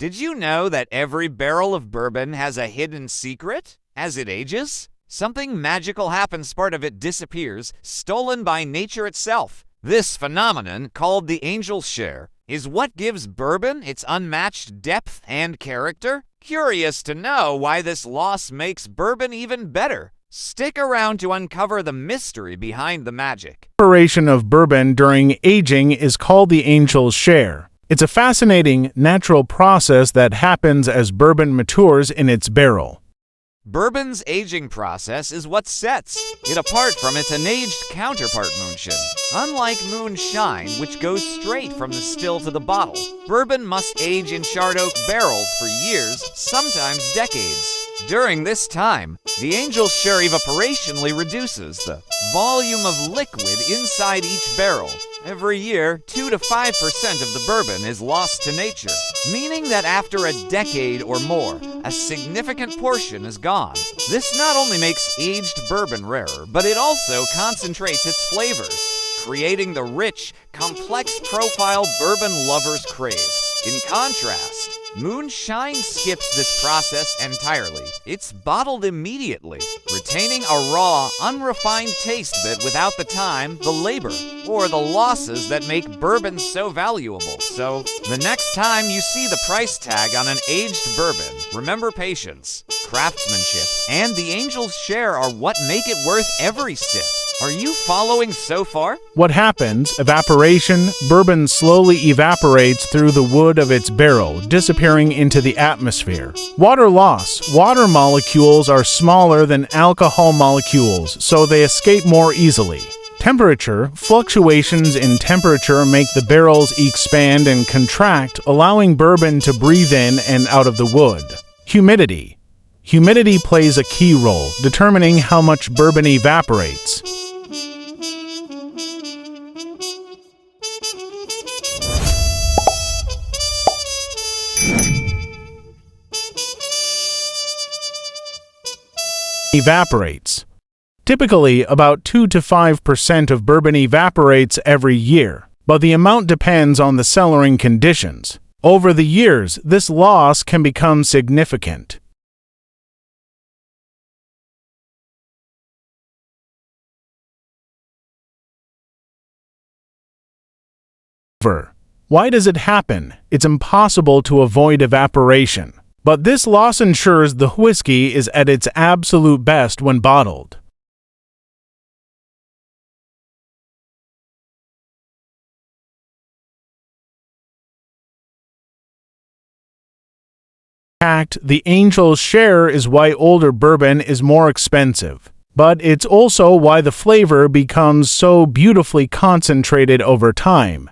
Did you know that every barrel of bourbon has a hidden secret? As it ages, something magical happens, part of it disappears, stolen by nature itself. This phenomenon, called the angel's share, is what gives bourbon its unmatched depth and character. Curious to know why this loss makes bourbon even better? Stick around to uncover the mystery behind the magic. Evaporation of bourbon during aging is called the angel's share. It's a fascinating, natural process that happens as bourbon matures in its barrel. Bourbon's aging process is what sets it apart from its unaged counterpart, Moonshine. Unlike Moonshine, which goes straight from the still to the bottle, bourbon must age in charred oak barrels for years, sometimes decades. During this time, the angel's share evaporitionally reduces the volume of liquid inside each barrel. Every year, 2 to 5% of the bourbon is lost to nature, meaning that after a decade or more, a significant portion is gone. This not only makes aged bourbon rarer, but it also concentrates its flavors, creating the rich, complex profile bourbon lovers crave. In contrast, Moonshine skips this process entirely. It's bottled immediately, retaining a raw, unrefined taste bit without the time, the labor, or the losses that make bourbon so valuable. So, the next time you see the price tag on an aged bourbon, remember patience, craftsmanship, and the angel's share are what make it worth every sip. Are you following so far? What happens? Evaporation. Bourbon slowly evaporates through the wood of its barrel, disappearing into the atmosphere. Water loss. Water molecules are smaller than alcohol molecules, so they escape more easily. Temperature. Fluctuations in temperature make the barrels expand and contract, allowing bourbon to breathe in and out of the wood. Humidity. Humidity plays a key role, determining how much bourbon evaporates. Evaporates. Typically, about 2 to 5% of bourbon evaporates every year, but the amount depends on the cellaring conditions. Over the years, this loss can become significant. Why does it happen? It's impossible to avoid evaporation. But this loss ensures the whiskey is at its absolute best when bottled. The angel's share is why older bourbon is more expensive. But it's also why the flavor becomes so beautifully concentrated over time.